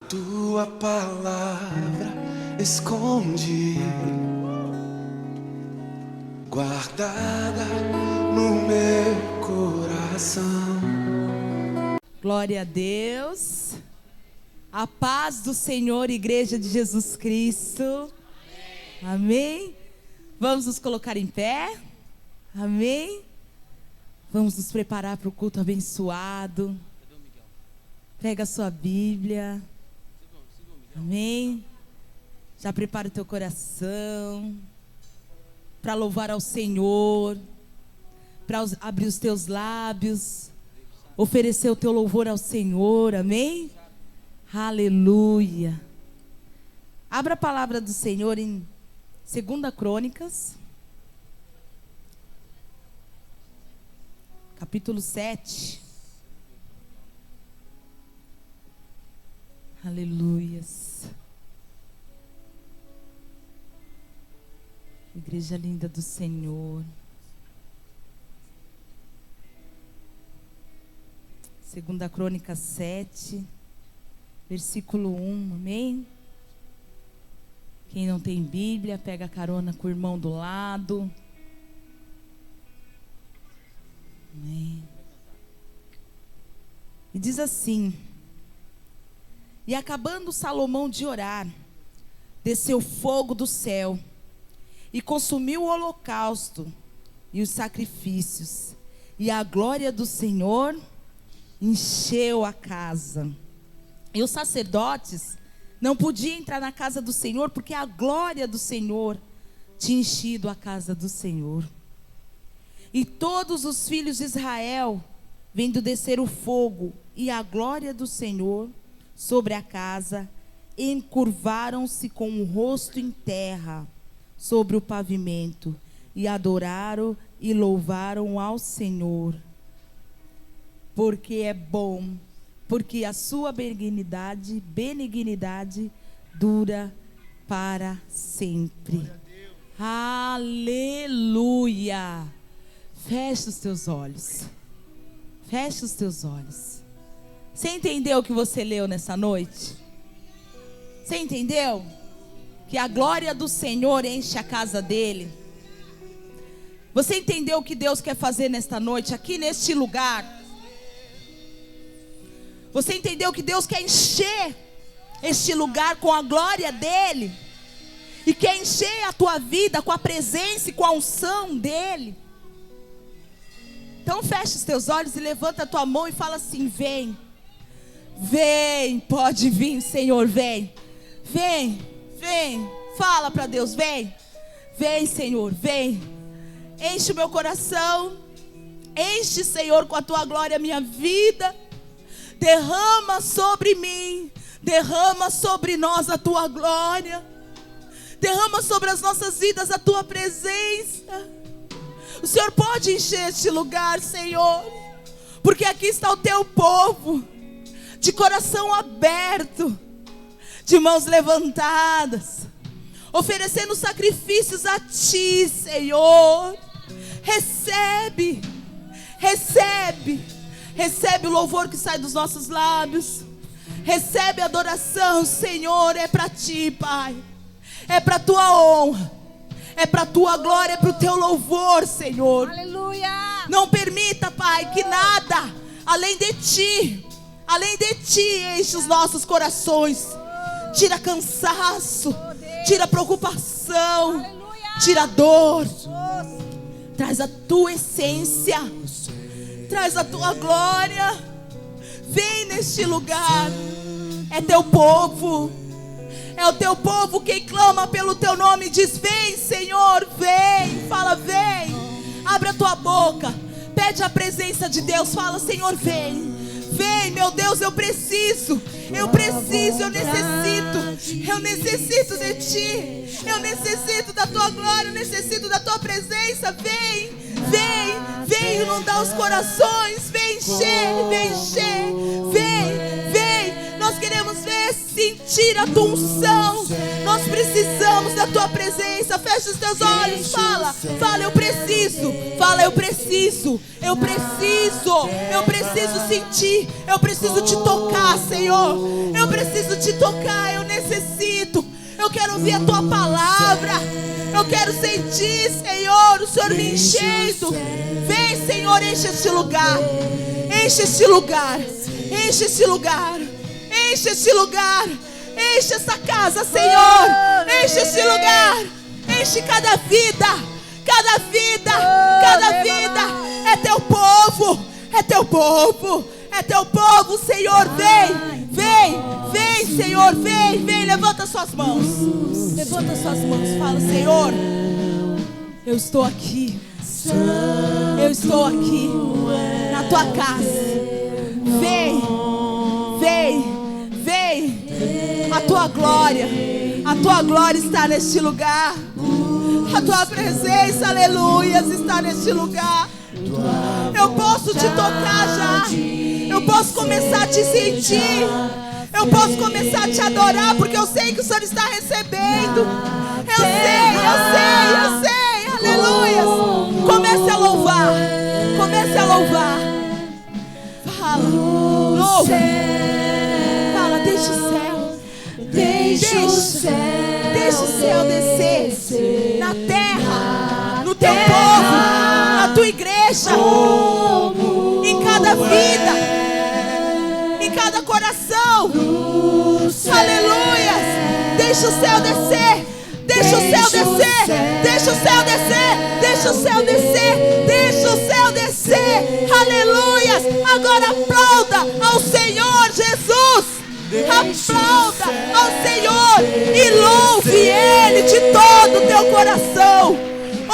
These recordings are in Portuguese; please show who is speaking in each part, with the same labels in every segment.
Speaker 1: Tua palavra escondi, guardada no meu coração.
Speaker 2: Glória a Deus. A paz do Senhor, Igreja de Jesus Cristo. Amém. Vamos nos colocar em pé. Amém. Vamos nos preparar para o culto abençoado. Pega a sua Bíblia. Amém. Já prepara o teu coração para louvar ao Senhor, para abrir os teus lábios, oferecer o teu louvor ao Senhor. Amém. Aleluia. Abra a palavra do Senhor em 2 Crônicas, capítulo 7. Aleluias. Igreja linda do Senhor. 2 Crônicas 7, versículo 1, amém? Quem não tem Bíblia, pega carona com o irmão do lado. Amém. E diz assim: E acabando Salomão de orar, desceu fogo do céu e consumiu o holocausto e os sacrifícios, e a glória do Senhor encheu a casa. E os sacerdotes não podiam entrar na casa do Senhor, porque a glória do Senhor tinha enchido a casa do Senhor. E todos os filhos de Israel, vendo descer o fogo e a glória do Senhor sobre a casa, encurvaram-se com o rosto em terra sobre o pavimento, e adoraram e louvaram ao Senhor, porque é bom, porque a sua benignidade dura para sempre. Aleluia. Fecha os teus olhos. Fecha os teus olhos. Você entendeu o que você leu nessa noite? Você entendeu? Que a glória do Senhor enche a casa dele. Você entendeu o que Deus quer fazer nesta noite, aqui neste lugar? Você entendeu que Deus quer encher este lugar com a glória dele? E quer encher a tua vida com a presença e com a unção dele? Então fecha os teus olhos e levanta a tua mão e fala assim: vem. Vem, pode vir, Senhor, vem. Vem, vem. Fala para Deus, vem. Vem, Senhor, vem. Enche o meu coração. Enche, Senhor, com a tua glória a minha vida. Derrama sobre mim, derrama sobre nós a tua glória, derrama sobre as nossas vidas a tua presença. O Senhor pode encher este lugar, Senhor, porque aqui está o teu povo, de coração aberto, de mãos levantadas, oferecendo sacrifícios a ti, Senhor. Recebe, recebe. Recebe o louvor que sai dos nossos lábios. Recebe a adoração, Senhor. É para ti, Pai. É para tua honra. É para tua glória, é para o teu louvor, Senhor.
Speaker 3: Aleluia.
Speaker 2: Não permita, Pai, que nada além de ti enche os nossos corações. Tira cansaço, tira preocupação, tira dor. Traz a tua essência. Traz a tua glória. Vem neste lugar. É teu povo. É o teu povo quem clama pelo teu nome. Diz: vem, Senhor, vem. Fala: vem. Abre a tua boca. Pede a presença de Deus. Fala: Senhor, vem. Vem, meu Deus, eu preciso. Eu necessito de ti. Eu necessito da tua glória. Eu necessito da tua presença. Vem, vem, vem inundar os corações. Vem encher, vem encher. Vem, vem. Nós Nós queremos ver, sentir a tua unção. Nós precisamos da tua presença. Fecha os teus olhos, fala, eu preciso. Fala, eu preciso sentir. Eu preciso te tocar, Senhor. Eu preciso te tocar, eu necessito. Eu quero ouvir a tua palavra. Eu quero sentir, Senhor, o Senhor me enchendo. Vem, Senhor, enche este lugar. Enche este lugar. Enche este lugar. Enche este lugar. Enche essa casa, Senhor. Enche este lugar. Enche cada vida. Cada vida. Cada vida. É teu povo. É teu povo. É teu povo, Senhor. Vem. Vem. Vem, Senhor. Vem. Vem. Levanta suas mãos. Levanta suas mãos. Fala, Senhor, eu estou aqui. Eu estou aqui na tua casa. Vem. Vem. Vem. A tua glória está neste lugar. A tua presença, aleluia, está neste lugar. Eu posso te tocar já. Eu posso começar a te sentir. Eu posso começar a te adorar, porque eu sei que o Senhor está recebendo. Eu sei, aleluia. Comece a louvar. Fala, louva. Fala, deixa o céu. Deixa o céu descer na terra, no teu povo, na tua igreja, em cada vida, em cada coração. Aleluia. Deixa o céu descer. Deixa o céu descer. Deixa o céu descer. Deixa o céu descer. Deixa o céu descer. Aleluia. Agora aplauda ao Senhor Jesus. Aplauda ao Senhor e louve Ele de todo o teu coração.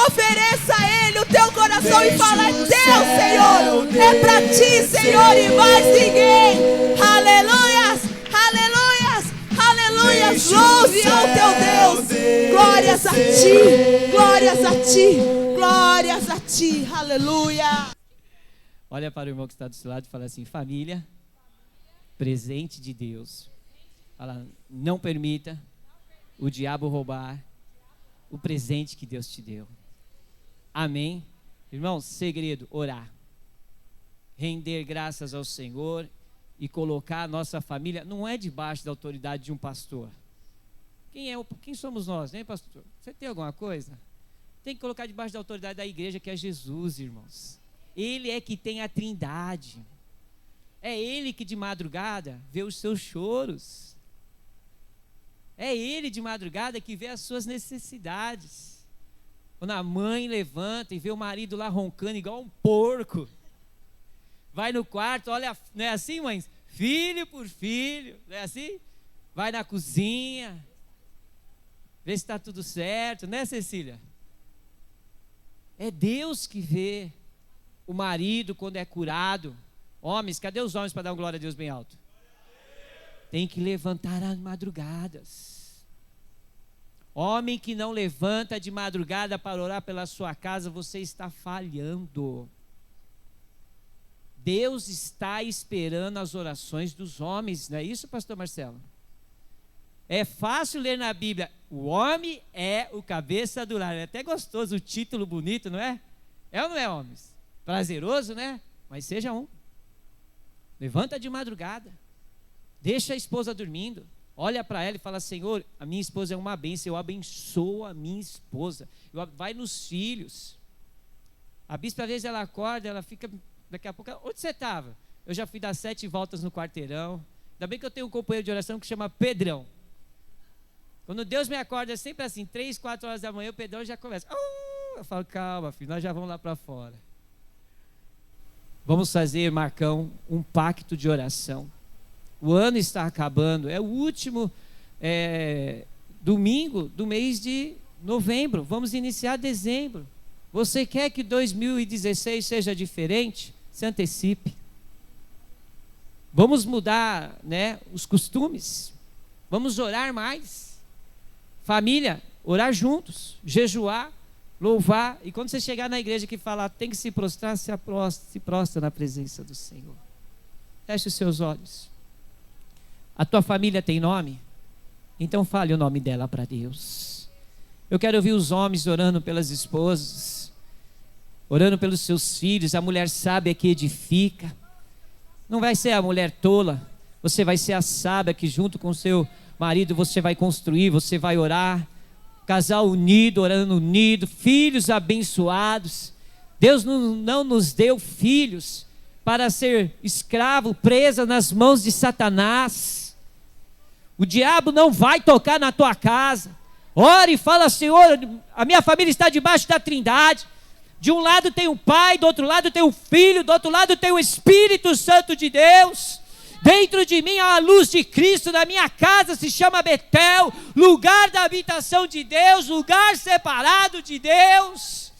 Speaker 2: Ofereça a Ele o teu coração e fala: é teu, Senhor. É para ti, Senhor, e mais ninguém. Aleluias, aleluias, aleluias. Louve ao teu Deus. Glórias a ti, glórias a ti, glórias a ti. Aleluia.
Speaker 3: Olha para o irmão que está do seu lado e fala assim: família, presente de Deus. Fala, não permita o diabo roubar o presente que Deus te deu. Amém? Irmão, segredo, orar. Render graças ao Senhor e colocar a nossa família, não é debaixo da autoridade de um pastor. Quem somos nós, né, pastor? Você tem alguma coisa? Tem que colocar debaixo da autoridade da igreja, que é Jesus, irmãos. Ele é que tem a trindade. É Ele que de madrugada vê os seus choros. É Ele de madrugada que vê as suas necessidades. Quando a mãe levanta e vê o marido lá roncando igual um porco, vai no quarto, olha, não é assim, mães? Filho por filho, não é assim? Vai na cozinha, vê se está tudo certo, né, Cecília? É Deus que vê o marido quando é curado. Homens, cadê os homens para dar uma glória a Deus bem alto? Tem que levantar às madrugadas. Homem que não levanta de madrugada para orar pela sua casa, você está falhando. Deus está esperando as orações dos homens, não é isso, pastor Marcelo? É fácil ler na Bíblia: o homem é o cabeça do lar. É até gostoso o título bonito, não é? É ou não é, homens? Prazeroso, né? Mas seja um. Levanta de madrugada, deixa a esposa dormindo, olha para ela e fala: Senhor, a minha esposa é uma bênção, eu abençoo a minha esposa. Vai nos filhos. A bispa, às vezes ela acorda, ela fica, daqui a pouco, onde você estava? Eu já fui dar 7 voltas no quarteirão. Ainda bem que eu tenho um companheiro de oração que chama Pedrão. Quando Deus me acorda, é sempre assim, 3, 4 horas da manhã, o Pedrão já começa. Eu falo: calma, filho, nós já vamos lá para fora. Vamos fazer, Marcão, um pacto de oração. O ano está acabando, é o último domingo do mês de novembro. Vamos iniciar dezembro. Você quer que 2016 seja diferente? Se antecipe. Vamos mudar, né, os costumes. Vamos orar mais. Família, orar juntos, jejuar, louvar. E quando você chegar na igreja que falar tem que se prostrar, se prostra na presença do Senhor. Feche os seus olhos. A tua família tem nome? Então fale o nome dela para Deus. Eu quero ouvir os homens orando pelas esposas, orando pelos seus filhos. A mulher sábia que edifica. Não vai ser a mulher tola, você vai ser a sábia que junto com o seu marido você vai construir, você vai orar. Casal unido, orando unido, filhos abençoados. Deus não nos deu filhos para ser escravo, presa nas mãos de Satanás. O diabo não vai tocar na tua casa. Ore e fala: Senhor, a minha família está debaixo da Trindade. De um lado tem o Pai, do outro lado tem o Filho, do outro lado tem o Espírito Santo de Deus. Dentro de mim há a luz de Cristo, na minha casa se chama Betel, lugar da habitação de Deus, lugar separado de Deus.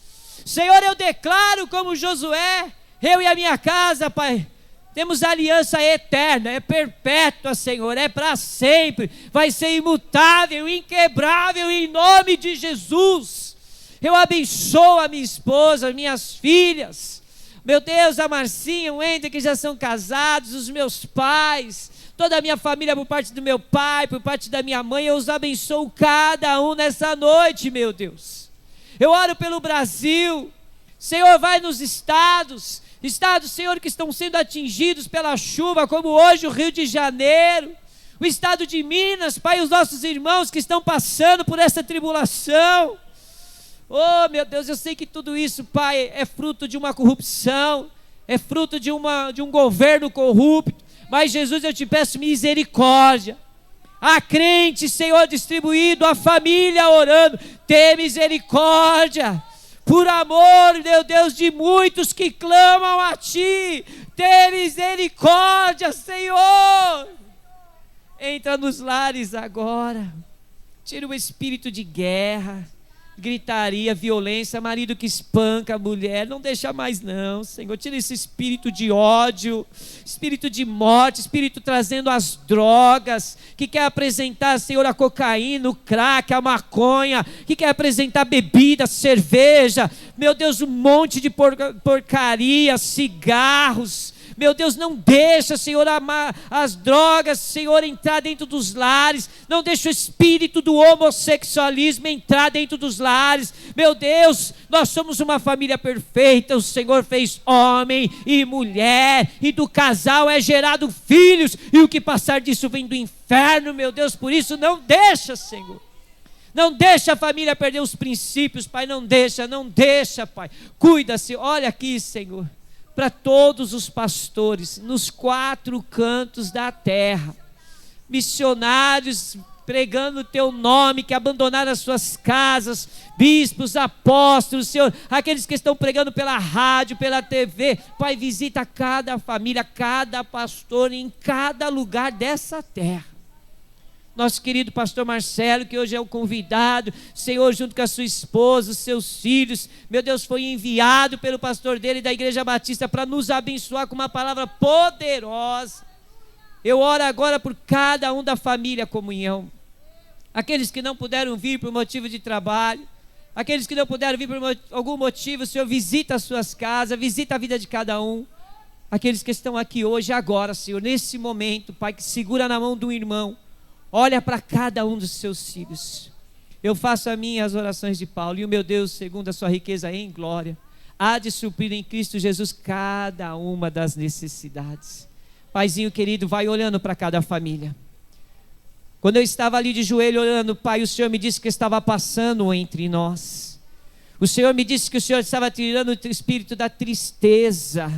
Speaker 3: Senhor, eu declaro como Josué, eu e a minha casa, Pai, temos aliança eterna, é perpétua, Senhor, é para sempre, vai ser imutável, inquebrável, em nome de Jesus. Eu abençoo a minha esposa, minhas filhas, meu Deus, a Marcinha, o Wender, que já são casados, os meus pais, toda a minha família por parte do meu pai, por parte da minha mãe, eu os abençoo cada um nessa noite, meu Deus. Eu oro pelo Brasil, Senhor, vai nos estados, Senhor, que estão sendo atingidos pela chuva, como hoje o Rio de Janeiro, o estado de Minas, Pai, os nossos irmãos que estão passando por essa tribulação. Oh, meu Deus, eu sei que tudo isso, Pai, é fruto de uma corrupção, é fruto de um governo corrupto, mas Jesus, eu te peço misericórdia. A crente, Senhor, distribuído, a família orando, tem misericórdia. Por amor, meu Deus, de muitos que clamam a Ti, tem misericórdia, Senhor. Entra nos lares agora, tira o espírito de guerra, gritaria, violência, marido que espanca a mulher, não deixa mais não, Senhor, tira esse espírito de ódio, espírito de morte, espírito trazendo as drogas, que quer apresentar, Senhor, a cocaína, o crack, a maconha, que quer apresentar bebida, cerveja, meu Deus, um monte de porcaria, cigarros. Meu Deus, não deixa, Senhor, as drogas, Senhor, entrar dentro dos lares. Não deixa o espírito do homossexualismo entrar dentro dos lares. Meu Deus, nós somos uma família perfeita. O Senhor fez homem e mulher, e do casal é gerado filhos, e o que passar disso vem do inferno, meu Deus. Por isso não deixa, Senhor. Não deixa a família perder os princípios, Pai. Não deixa, Pai. Cuida-se, olha aqui, Senhor, para todos os pastores, nos 4 cantos da terra, missionários pregando o Teu nome, que abandonaram as suas casas, bispos, apóstolos, Senhor, aqueles que estão pregando pela rádio, pela TV, Pai, visita cada família, cada pastor, em cada lugar dessa terra. Nosso querido pastor Marcelo, que hoje é o convidado, Senhor, junto com a sua esposa, os seus filhos, meu Deus, foi enviado pelo pastor dele da Igreja Batista para nos abençoar com uma palavra poderosa. Eu oro agora por cada um da família Comunhão, aqueles que não puderam vir por motivo de trabalho, aqueles que não puderam vir por algum motivo, Senhor, visita as suas casas, visita a vida de cada um, aqueles que estão aqui hoje, agora, Senhor, nesse momento, Pai, que segura na mão do irmão, olha para cada um dos seus filhos. Eu faço a minhas orações de Paulo, e o meu Deus, segundo a sua riqueza em glória, há de suprir em Cristo Jesus cada uma das necessidades. Paizinho querido, vai olhando para cada família. Quando eu estava ali de joelho orando, Pai, o Senhor me disse que estava passando entre nós. O Senhor me disse que o Senhor estava tirando o espírito da tristeza,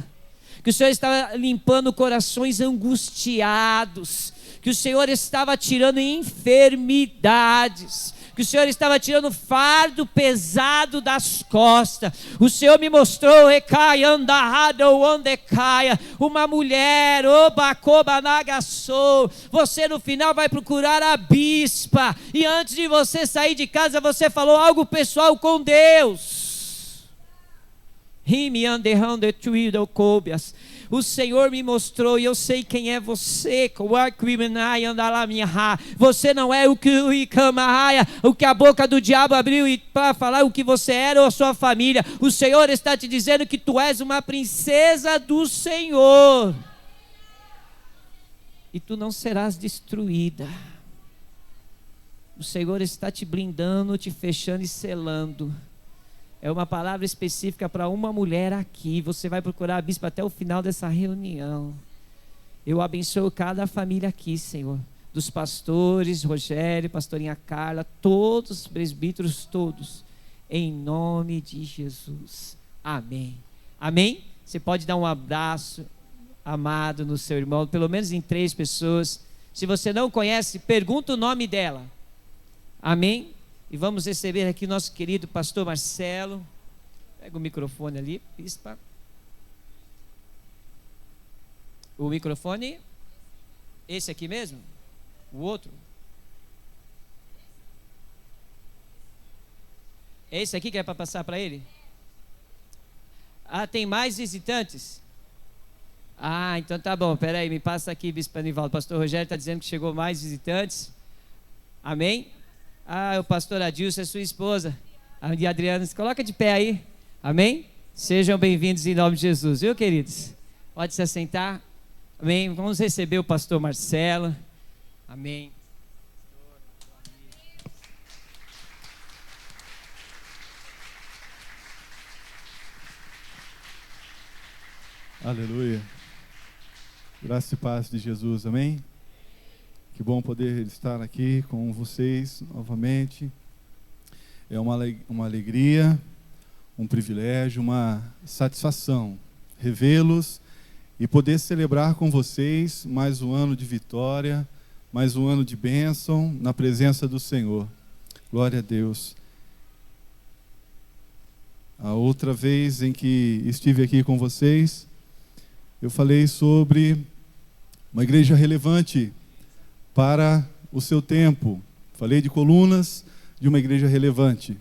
Speaker 3: que o Senhor estava limpando corações angustiados, que o Senhor estava tirando enfermidades, que o Senhor estava tirando fardo pesado das costas. O Senhor me mostrou uma mulher, você no final vai procurar a bispa, e antes de você sair de casa você falou algo pessoal com Deus. O Senhor me mostrou, e eu sei quem é você. Você não é o que a boca do diabo abriu para falar o que você era ou a sua família. O Senhor está te dizendo que tu és uma princesa do Senhor. e tu não serás destruída. O Senhor está te blindando, te fechando e selando. É uma palavra específica para uma mulher aqui. Você vai procurar a bispa até o final dessa reunião. Eu abençoo cada família aqui, Senhor. Dos pastores, Rogério, pastorinha Carla, todos os presbíteros, todos. Em nome de Jesus. Amém. Amém? Você pode dar um abraço amado no seu irmão, pelo menos em 3 pessoas. Se você não conhece, pergunta o nome dela. Amém? E vamos receber aqui nosso querido pastor Marcelo. Pega o microfone ali, bispa. O microfone? Esse aqui mesmo? O outro? É esse aqui que é para passar para ele? Ah, tem mais visitantes? Ah, então tá bom. Peraí, me passa aqui, bispo Anivaldo. O pastor Rogério está dizendo que chegou mais visitantes. Amém? Ah, o pastor Adilson é sua esposa. A Adriana, se coloca de pé aí. Amém? Sejam bem-vindos em nome de Jesus, viu, queridos? Pode se assentar. Amém? Vamos receber o pastor Marcelo. Amém.
Speaker 4: Aleluia. Graça e paz de Jesus, amém? Que bom poder estar aqui com vocês novamente. É uma alegria, um privilégio, uma satisfação revê-los e poder celebrar com vocês mais um ano de vitória, mais um ano de bênção na presença do Senhor. Glória a Deus. A outra vez em que estive aqui com vocês, eu falei sobre uma igreja relevante para o seu tempo. Falei de colunas de uma igreja relevante.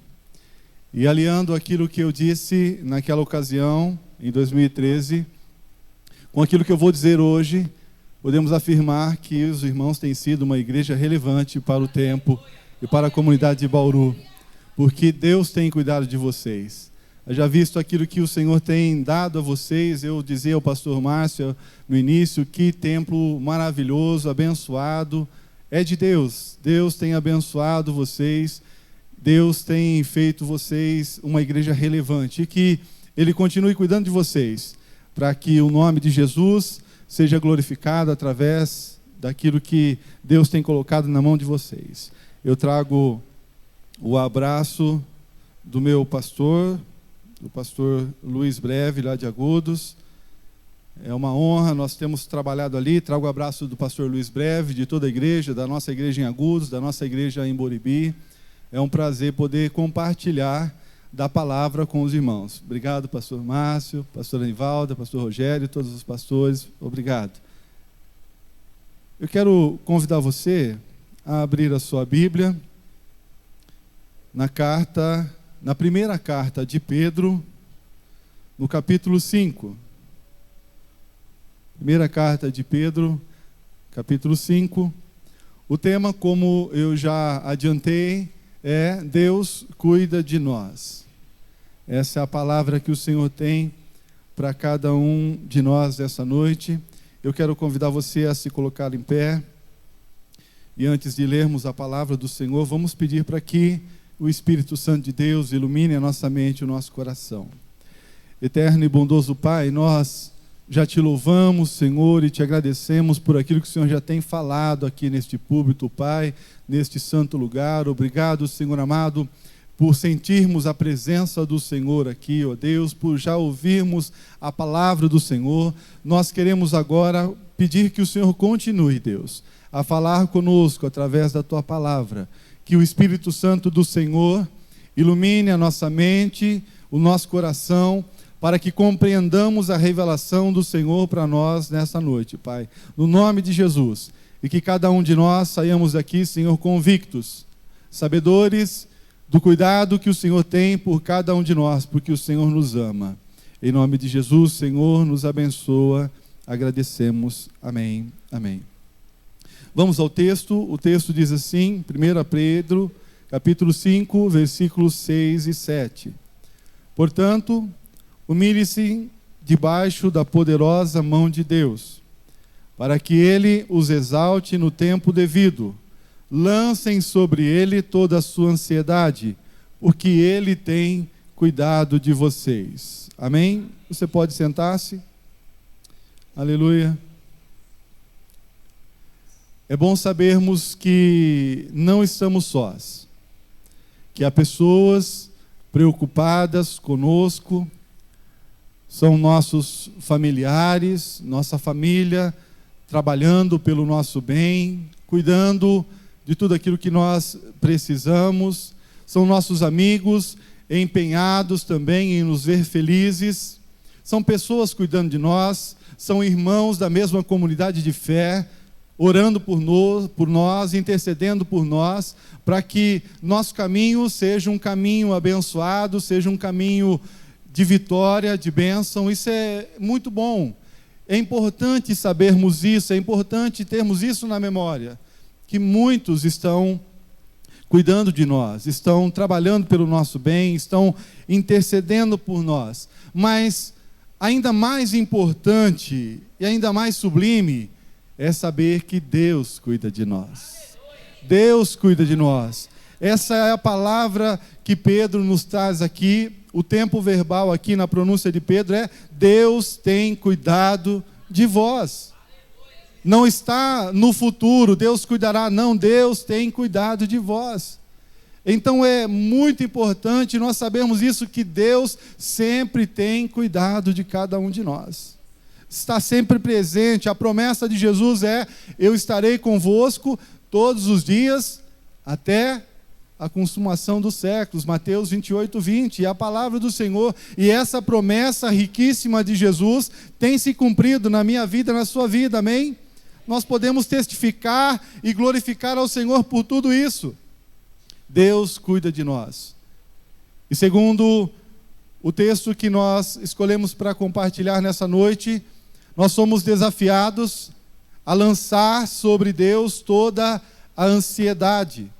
Speaker 4: E aliando aquilo que eu disse naquela ocasião, em 2013, com aquilo que eu vou dizer hoje, podemos afirmar que os irmãos têm sido uma igreja relevante para o tempo e para a comunidade de Bauru, porque Deus tem cuidado de vocês. Eu já visto aquilo que o Senhor tem dado a vocês. Eu dizia ao pastor Márcio no início, que templo maravilhoso, abençoado, é de Deus. Deus tem abençoado vocês, Deus tem feito vocês uma igreja relevante, e que Ele continue cuidando de vocês, para que o nome de Jesus seja glorificado através daquilo que Deus tem colocado na mão de vocês. Eu trago o abraço do meu pastor, do pastor Luiz Breve, lá de Agudos. É uma honra, nós temos trabalhado ali. Trago o abraço do pastor Luiz Breve, de toda a igreja, da nossa igreja em Agudos, da nossa igreja em Boribi. É um prazer poder compartilhar da palavra com os irmãos. Obrigado, pastor Márcio, pastor Anivaldo, pastor Rogério, todos os pastores, obrigado. Eu quero convidar você a abrir a sua Bíblia na primeira carta de Pedro, no capítulo 5. Primeira carta de Pedro, capítulo 5. O tema, como eu já adiantei, é Deus cuida de nós. Essa é a palavra que o Senhor tem para cada um de nós essa noite. Eu quero convidar você a se colocar em pé. E antes de lermos a palavra do Senhor, vamos pedir para que o Espírito Santo de Deus ilumine a nossa mente e o nosso coração. Eterno e bondoso Pai, nós já te louvamos, Senhor, e te agradecemos por aquilo que o Senhor já tem falado aqui neste púlpito, Pai, neste santo lugar. Obrigado, Senhor amado, por sentirmos a presença do Senhor aqui, ó Deus, por já ouvirmos a palavra do Senhor. Nós queremos agora pedir que o Senhor continue, Deus, a falar conosco através da tua palavra. Que o Espírito Santo do Senhor ilumine a nossa mente, o nosso coração, para que compreendamos a revelação do Senhor para nós nessa noite, Pai. No nome de Jesus. E que cada um de nós saiamos daqui, Senhor, convictos, sabedores do cuidado que o Senhor tem por cada um de nós, porque o Senhor nos ama. Em nome de Jesus, Senhor, nos abençoa. Agradecemos. Amém. Amém. Vamos ao texto. O texto diz assim, 1 Pedro, capítulo 5, versículos 6 e 7. Portanto, humilhe-se debaixo da poderosa mão de Deus, para que ele os exalte no tempo devido. Lancem sobre ele toda a sua ansiedade, porque ele tem cuidado de vocês. Amém? Você pode sentar-se. Aleluia. É bom sabermos que não estamos sós, que há pessoas preocupadas conosco, são nossos familiares, nossa família, trabalhando pelo nosso bem, cuidando de tudo aquilo que nós precisamos, são nossos amigos, empenhados também em nos ver felizes, são pessoas cuidando de nós, são irmãos da mesma comunidade de fé, orando por nós, intercedendo por nós, para que nosso caminho seja um caminho abençoado, seja um caminho de vitória, de bênção. Isso é muito bom. É importante sabermos isso, é importante termos isso na memória, que muitos estão cuidando de nós, estão trabalhando pelo nosso bem, estão intercedendo por nós. Mas ainda mais importante e ainda mais sublime é saber que Deus cuida de nós. Deus cuida de nós. Essa é a palavra que Pedro nos traz aqui. O tempo verbal aqui na pronúncia de Pedro é: Deus tem cuidado de vós. Não está no futuro, Deus cuidará. Não, Deus tem cuidado de vós. Então é muito importante nós sabermos isso, que Deus sempre tem cuidado de cada um de nós. Está sempre presente. A promessa de Jesus é: eu estarei convosco todos os dias até a consumação dos séculos. Mateus 28:20. E a palavra do Senhor, e essa promessa riquíssima de Jesus tem se cumprido na minha vida, na sua vida, amém? Nós podemos testificar e glorificar ao Senhor por tudo isso. Deus cuida de nós. E segundo o texto que nós escolhemos para compartilhar nessa noite, nós somos desafiados a lançar sobre Deus toda a ansiedade,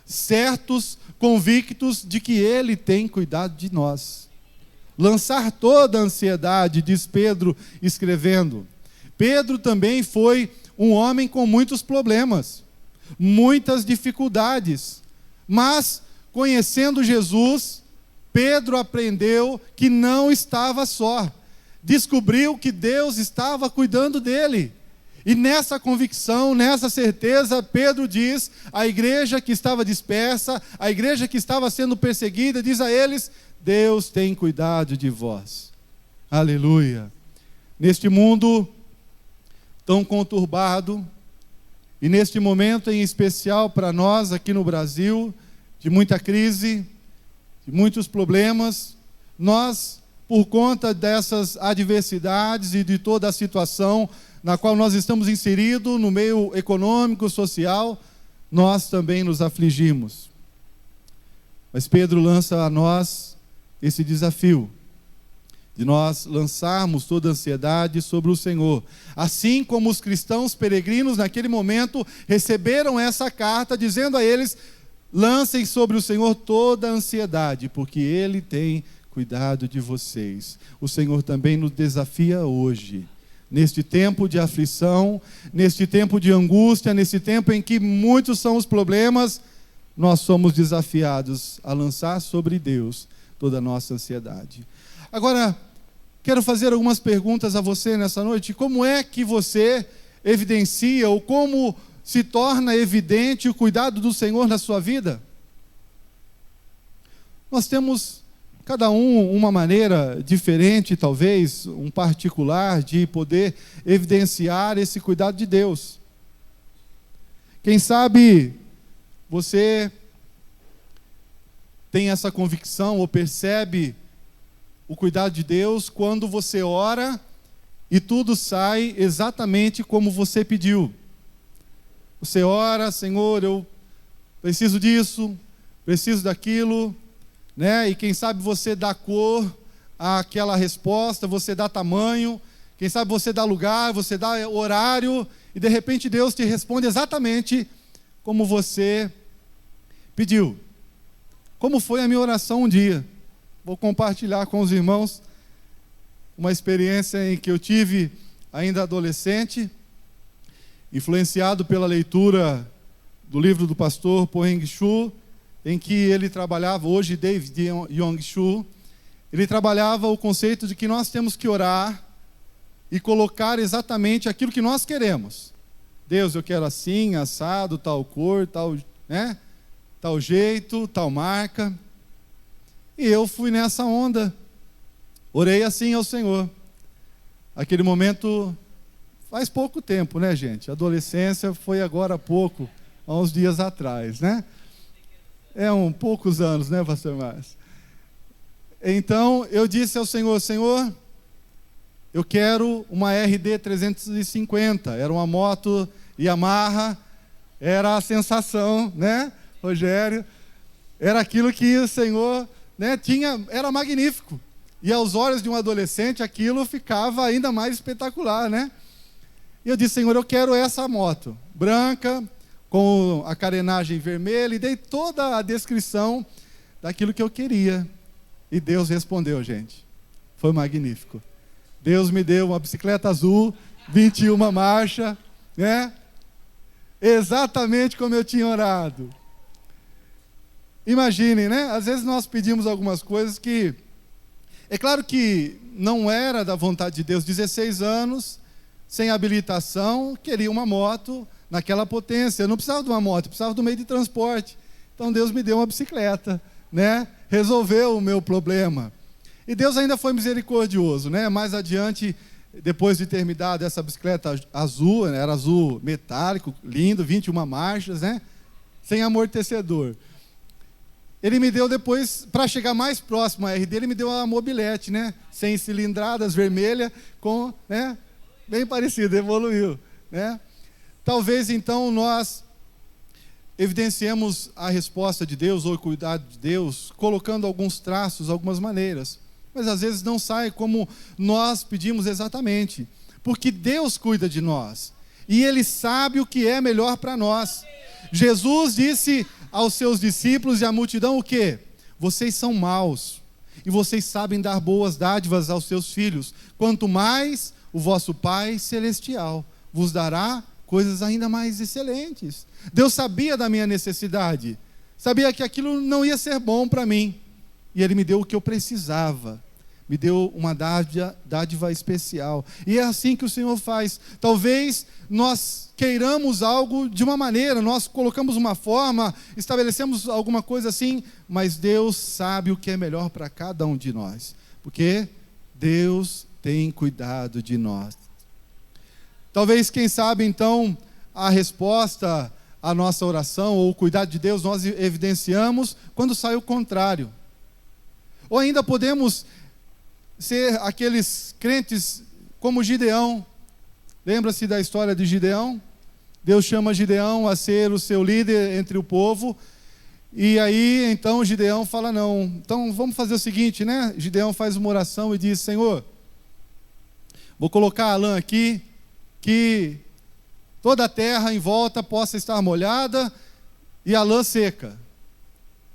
Speaker 4: certos, convictos de que Ele tem cuidado de nós. Lançar toda a ansiedade, diz Pedro escrevendo. Pedro também foi um homem com muitos problemas, muitas dificuldades, mas conhecendo Jesus, Pedro aprendeu que não estava só. Descobriu que Deus estava cuidando dele. E nessa convicção, nessa certeza, Pedro diz à igreja que estava dispersa, à igreja que estava sendo perseguida, diz a eles: Deus tem cuidado de vós. Aleluia. Neste mundo tão conturbado, e neste momento em especial para nós aqui no Brasil, de muita crise, de muitos problemas, nós, por conta dessas adversidades e de toda a situação na qual nós estamos inseridos, no meio econômico, social, nós também nos afligimos. Mas Pedro lança a nós esse desafio, de nós lançarmos toda a ansiedade sobre o Senhor. Assim como os cristãos peregrinos naquele momento receberam essa carta, dizendo a eles: lancem sobre o Senhor toda a ansiedade, porque Ele tem cuidado de vocês. O Senhor também nos desafia hoje, neste tempo de aflição, neste tempo de angústia, nesse tempo em que muitos são os problemas, nós somos desafiados a lançar sobre Deus toda a nossa ansiedade. Agora, quero fazer algumas perguntas a você nessa noite. Como é que você evidencia, ou como se torna evidente o cuidado do Senhor na sua vida? Nós temos cada um uma maneira diferente, talvez, um particular, de poder evidenciar esse cuidado de Deus. Quem sabe você tem essa convicção ou percebe o cuidado de Deus quando você ora e tudo sai exatamente como você pediu. Você ora: Senhor, eu preciso disso, preciso daquilo, né? E quem sabe você dá cor àquela resposta, você dá tamanho, quem sabe você dá lugar, você dá horário, e de repente Deus te responde exatamente como você pediu. Como foi a minha oração um dia? Vou compartilhar com os irmãos uma experiência em que eu tive ainda adolescente. influenciado pela leitura do livro do pastor Poheng Shu, em que ele trabalhava, hoje David Yong Shu, ele trabalhava o conceito de que nós temos que orar e colocar exatamente aquilo que nós queremos. Deus, eu quero assim, assado, tal cor, tal, né, tal jeito, tal marca. E eu fui nessa onda. Orei assim ao Senhor. Aquele momento faz pouco tempo, né, gente? A adolescência foi agora há pouco, há uns dias atrás, né? Poucos anos, né, pastor Márcio? Então, eu disse ao Senhor, Senhor, eu quero uma RD 350. Era uma moto Yamaha, era a sensação, né, Rogério? Era aquilo que o Senhor, né, tinha, era magnífico. E aos olhos de um adolescente, aquilo ficava ainda mais espetacular, né? E eu disse, Senhor, eu quero essa moto, branca, com a carenagem vermelha, e dei toda a descrição daquilo que eu queria. E Deus respondeu, gente. Foi magnífico. Deus me deu uma bicicleta azul, 21 marcha, né? Exatamente como eu tinha orado. Imaginem, né? Às vezes nós pedimos algumas coisas que... É claro que não era da vontade de Deus. 16 anos, sem habilitação, queria uma moto naquela potência. Eu não precisava de uma moto, eu precisava do meio de transporte. Então Deus me deu uma bicicleta, né? Resolveu o meu problema. E Deus ainda foi misericordioso, né? Mais adiante, depois de ter me dado essa bicicleta azul, né? Era azul metálico, lindo, 21 marchas, né? Sem amortecedor. Ele me deu depois, para chegar mais próximo à RD, ele me deu uma mobilete, né? 100 cilindradas, vermelha, com, né? Bem parecido, evoluiu, né? Talvez então nós evidenciemos a resposta de Deus ou o cuidado de Deus, colocando alguns traços, algumas maneiras. Mas às vezes não sai como nós pedimos exatamente. Porque Deus cuida de nós. E Ele sabe o que é melhor para nós. Jesus disse aos seus discípulos e à multidão o quê? Vocês são maus. E vocês sabem dar boas dádivas aos seus filhos. Quanto mais o vosso Pai Celestial vos dará coisas ainda mais excelentes. Deus sabia da minha necessidade, sabia que aquilo não ia ser bom para mim, e Ele me deu o que eu precisava, me deu uma dádiva especial, e é assim que o Senhor faz. Talvez nós queiramos algo de uma maneira, nós colocamos uma forma, estabelecemos alguma coisa assim, mas Deus sabe o que é melhor para cada um de nós, porque Deus tem cuidado de nós. Talvez, quem sabe, então, a resposta à nossa oração, ou o cuidado de Deus, nós evidenciamos quando sai o contrário. Ou ainda podemos ser aqueles crentes como Gideão. Lembra-se da história de Gideão? Deus chama Gideão a ser o seu líder entre o povo. E aí, então, Gideão fala, não. Então, vamos fazer o seguinte, né? Gideão faz uma oração e diz, Senhor, vou colocar a lã aqui, que toda a terra em volta possa estar molhada e a lã seca.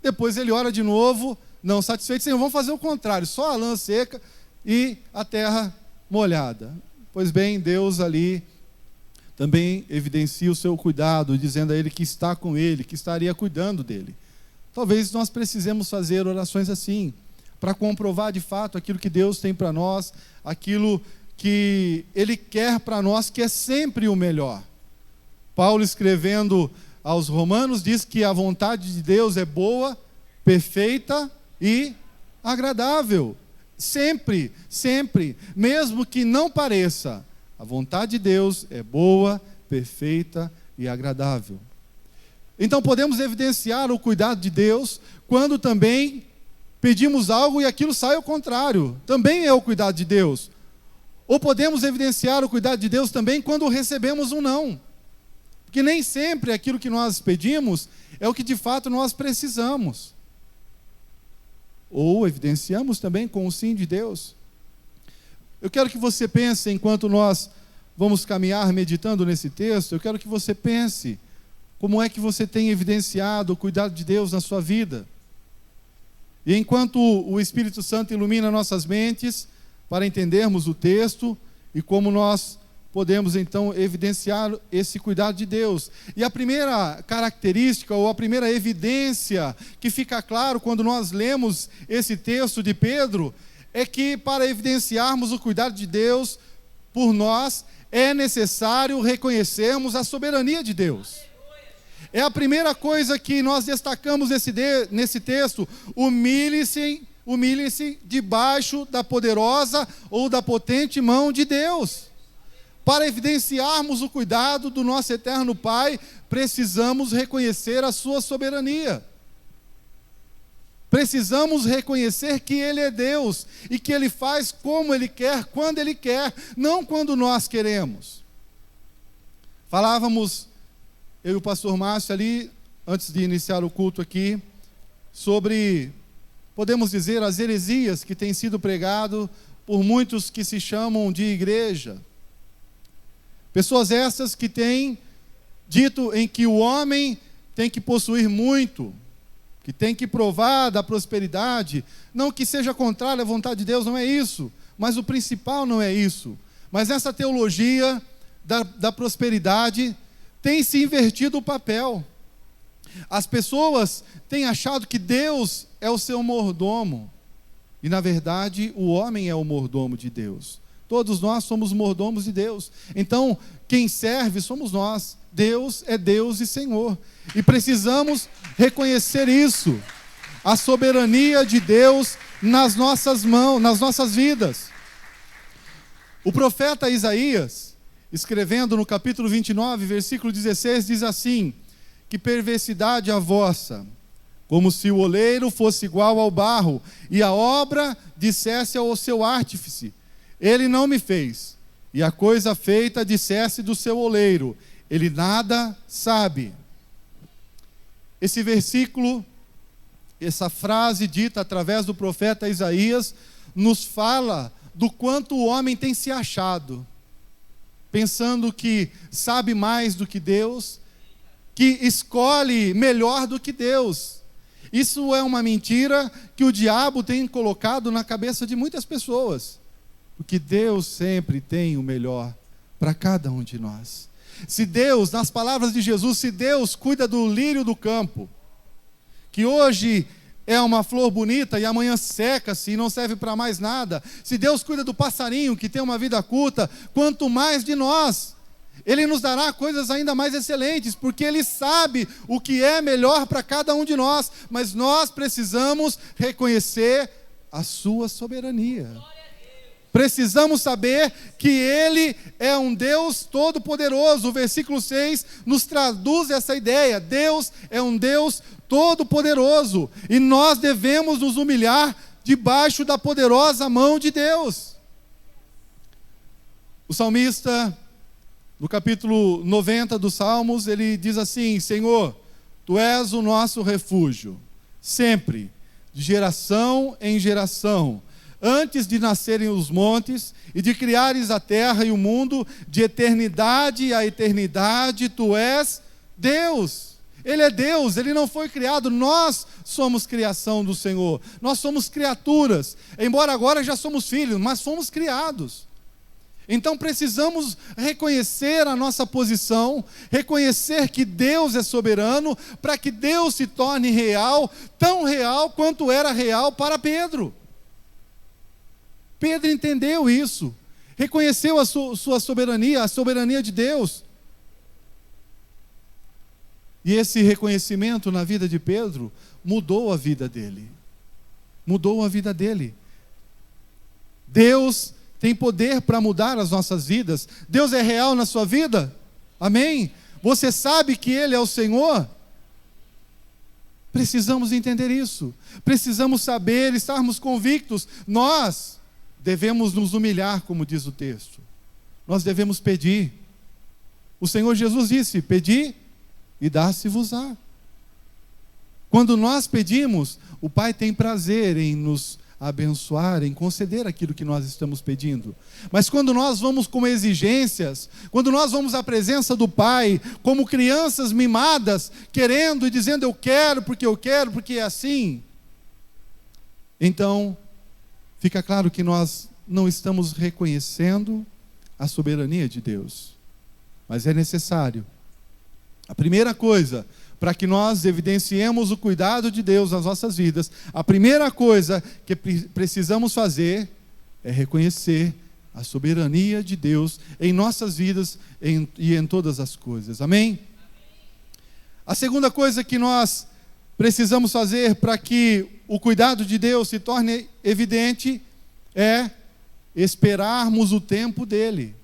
Speaker 4: Depois ele ora de novo, não satisfeito, Senhor, vamos fazer o contrário, só a lã seca e a terra molhada. Pois bem, Deus ali também evidencia o seu cuidado, dizendo a ele que está com ele, que estaria cuidando dele. Talvez nós precisemos fazer orações assim, para comprovar de fato aquilo que Deus tem para nós, aquilo que Ele quer para nós, que é sempre o melhor. Paulo, escrevendo aos Romanos, diz que a vontade de Deus é boa, perfeita e agradável. Sempre, sempre, mesmo que não pareça, a vontade de Deus é boa, perfeita e agradável. Então podemos evidenciar o cuidado de Deus quando também pedimos algo e aquilo sai ao contrário. Também é o cuidado de Deus. Ou podemos evidenciar o cuidado de Deus também quando recebemos um não. Porque nem sempre aquilo que nós pedimos é o que de fato nós precisamos. Ou evidenciamos também com o sim de Deus. Eu quero que você pense, enquanto nós vamos caminhar meditando nesse texto, eu quero que você pense como é que você tem evidenciado o cuidado de Deus na sua vida. E enquanto o Espírito Santo ilumina nossas mentes, para entendermos o texto e como nós podemos então evidenciar esse cuidado de Deus. E a primeira característica, ou a primeira evidência que fica claro quando nós lemos esse texto de Pedro, é que para evidenciarmos o cuidado de Deus por nós, é necessário reconhecermos a soberania de Deus. É a primeira coisa que nós destacamos nesse texto. Humilhem-se debaixo da poderosa ou da potente mão de Deus. Para evidenciarmos o cuidado do nosso eterno Pai, precisamos reconhecer a sua soberania. Precisamos reconhecer que Ele é Deus e que Ele faz como Ele quer, quando Ele quer, não quando nós queremos. Falávamos, eu e o pastor Márcio ali, antes de iniciar o culto aqui, sobre, podemos dizer, as heresias que têm sido pregado por muitos que se chamam de igreja. Pessoas essas que têm dito em que o homem tem que possuir muito, que tem que provar da prosperidade, não que seja contrário à vontade de Deus, não é isso, mas o principal não é isso. Mas essa teologia da prosperidade tem se invertido o papel. As pessoas têm achado que Deus é o seu mordomo, e na verdade o homem é o mordomo de Deus. Todos nós somos mordomos de Deus. Então, quem serve somos nós. Deus é Deus e Senhor. E precisamos reconhecer isso. A soberania de Deus nas nossas mãos, nas nossas vidas. O profeta Isaías, escrevendo no capítulo 29, versículo 16, diz assim: que perversidade a vossa, como se o oleiro fosse igual ao barro, e a obra dissesse ao seu artífice: ele não me fez, e a coisa feita dissesse do seu oleiro: ele nada sabe. Esse versículo, essa frase dita através do profeta Isaías, nos fala do quanto o homem tem se achado, pensando que sabe mais do que Deus, que escolhe melhor do que Deus. Isso é uma mentira que o diabo tem colocado na cabeça de muitas pessoas, porque Deus sempre tem o melhor para cada um de nós. Se Deus, nas palavras de Jesus, se Deus cuida do lírio do campo, que hoje é uma flor bonita e amanhã seca-se e não serve para mais nada, se Deus cuida do passarinho que tem uma vida curta, quanto mais de nós, Ele nos dará coisas ainda mais excelentes, porque Ele sabe o que é melhor para cada um de nós, mas nós precisamos reconhecer a sua soberania. Precisamos saber que Ele é um Deus todo-poderoso. O versículo 6 nos traduz essa ideia. Deus é um Deus todo-poderoso. E nós devemos nos humilhar debaixo da poderosa mão de Deus. O salmista, no capítulo 90 dos Salmos, ele diz assim: Senhor, Tu és o nosso refúgio, sempre, de geração em geração. Antes de nascerem os montes e de criares a terra e o mundo, de eternidade a eternidade, Tu és Deus. Ele é Deus, Ele não foi criado, nós somos criação do Senhor, nós somos criaturas, embora agora já somos filhos, mas fomos criados. Então precisamos reconhecer a nossa posição, reconhecer que Deus é soberano, para que Deus se torne real, tão real quanto era real para Pedro. Pedro entendeu isso, reconheceu a sua soberania, a soberania de Deus. E esse reconhecimento na vida de Pedro mudou a vida dele. Mudou a vida dele. Deus tem poder para mudar as nossas vidas. Deus é real na sua vida? Amém? Você sabe que Ele é o Senhor? Precisamos entender isso. Precisamos saber, estarmos convictos. Nós devemos nos humilhar, como diz o texto. Nós devemos pedir. O Senhor Jesus disse: pedi e dá-se-vos-á. Quando nós pedimos, o Pai tem prazer em nos abençoar, em conceder aquilo que nós estamos pedindo. Mas quando nós vamos com exigências, quando nós vamos à presença do Pai, como crianças mimadas, querendo e dizendo eu quero, porque é assim, então fica claro que nós não estamos reconhecendo a soberania de Deus. Mas é necessário. A primeira coisa, para que nós evidenciemos o cuidado de Deus nas nossas vidas, a primeira coisa que precisamos fazer é reconhecer a soberania de Deus em nossas vidas e em todas as coisas. Amém? A segunda coisa que nós precisamos fazer para que o cuidado de Deus se torne evidente é esperarmos o tempo dele.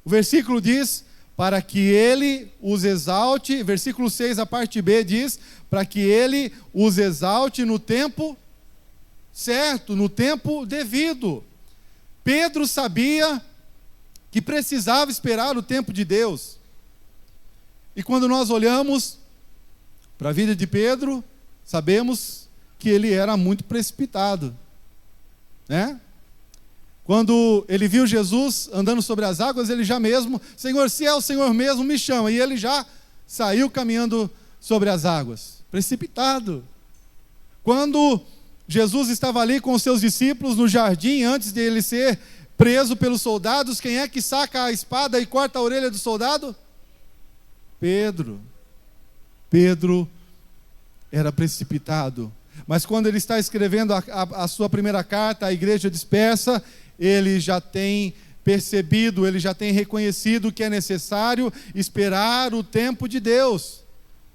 Speaker 4: O versículo diz: para que ele os exalte, versículo 6, a parte B diz, para que ele os exalte no tempo certo, no tempo devido. Pedro sabia que precisava esperar o tempo de Deus. E quando nós olhamos para a vida de Pedro, sabemos que ele era muito precipitado, né? Quando ele viu Jesus andando sobre as águas, ele já mesmo, Senhor, se é o Senhor mesmo, me chama. E ele já saiu caminhando sobre as águas, precipitado. Quando Jesus estava ali com os seus discípulos no jardim, antes de ele ser preso pelos soldados, quem é que saca a espada e corta a orelha do soldado? Pedro. Pedro era precipitado. Mas quando ele está escrevendo a sua primeira carta à igreja dispersa, ele já tem percebido, ele já tem reconhecido que é necessário esperar o tempo de Deus.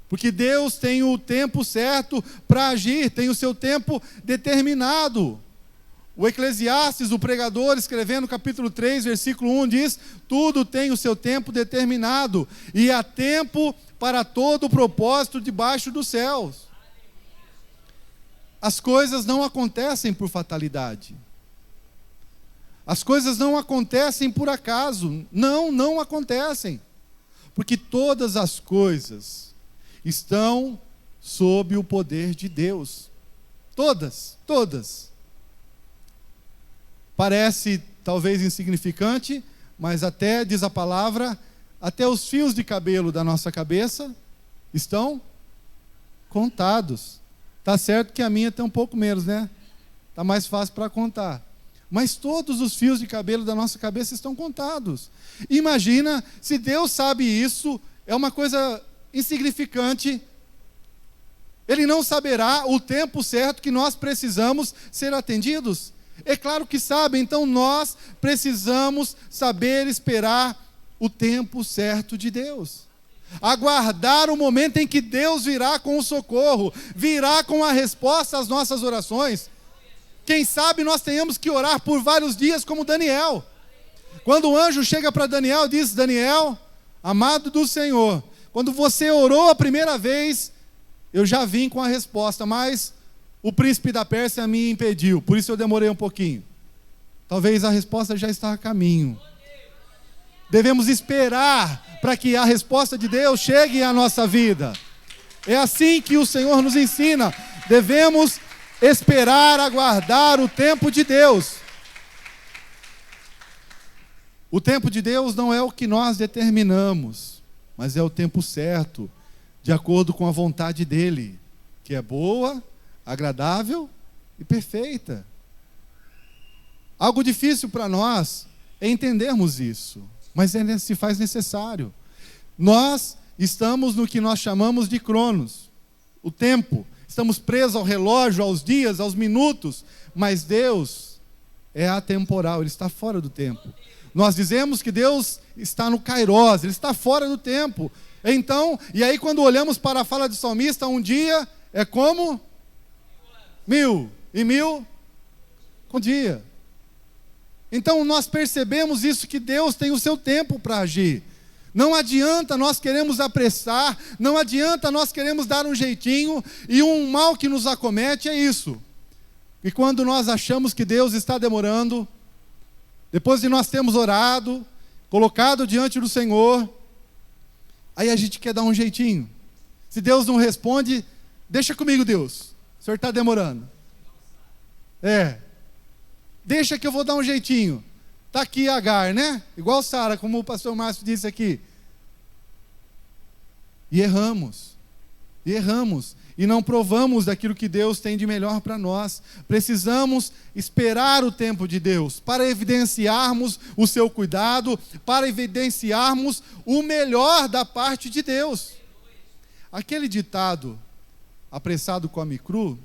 Speaker 4: Porque Deus tem o tempo certo para agir, tem o seu tempo determinado. O Eclesiastes, o pregador, escrevendo capítulo 3, versículo 1, diz: tudo tem o seu tempo determinado, e há tempo para todo o propósito debaixo dos céus. As coisas não acontecem por fatalidade. As coisas não acontecem por acaso. Não acontecem. Porque todas as coisas estão sob o poder de Deus. Todas. Parece talvez insignificante, mas até, diz a palavra, até os fios de cabelo da nossa cabeça estão contados. Tá certo que a minha tem um pouco menos, né? Tá mais fácil para contar. Mas todos os fios de cabelo da nossa cabeça estão contados. Imagina, se Deus sabe isso, é uma coisa insignificante, Ele não saberá o tempo certo que nós precisamos ser atendidos? É claro que sabe, então nós precisamos saber esperar o tempo certo de Deus. Aguardar o momento em que Deus virá com o socorro, virá com a resposta às nossas orações. Quem sabe nós tenhamos que orar por vários dias como Daniel. Quando o anjo chega para Daniel e diz: Daniel, amado do Senhor, quando você orou a primeira vez, eu já vim com a resposta, mas o príncipe da Pérsia me impediu, por isso eu demorei um pouquinho. Talvez a resposta já está a caminho. Devemos esperar para que a resposta de Deus chegue à nossa vida. É assim que o Senhor nos ensina. Devemos esperar, aguardar o tempo de Deus. O tempo de Deus não é o que nós determinamos, mas é o tempo certo, de acordo com a vontade dEle, que é boa, agradável e perfeita. Algo difícil para nós é entendermos isso, mas se faz necessário. Nós estamos no que nós chamamos de cronos, o tempo. Estamos presos ao relógio, aos dias, aos minutos, mas Deus é atemporal, Ele está fora do tempo. Nós dizemos que Deus está no Kairos, Ele está fora do tempo. Então, e aí quando olhamos para a fala do salmista, um dia é como 1000, e 1000 com dia. Então nós percebemos isso, que Deus tem o seu tempo para agir. Não adianta nós queremos apressar, não adianta nós queremos dar um jeitinho, e um mal que nos acomete é isso. E quando nós achamos que Deus está demorando, depois de nós termos orado, colocado diante do Senhor, aí a gente quer dar um jeitinho. Se Deus não responde, deixa comigo, Deus, o Senhor está demorando. Deixa que eu vou dar um jeitinho. Está aqui Agar, né? Igual Sara, como o pastor Márcio disse aqui. E erramos. e erramos, e não provamos daquilo que Deus tem de melhor para nós. Precisamos esperar o tempo de Deus, para evidenciarmos o seu cuidado, para evidenciarmos o melhor da parte de Deus. Aquele ditado, apressado come cru,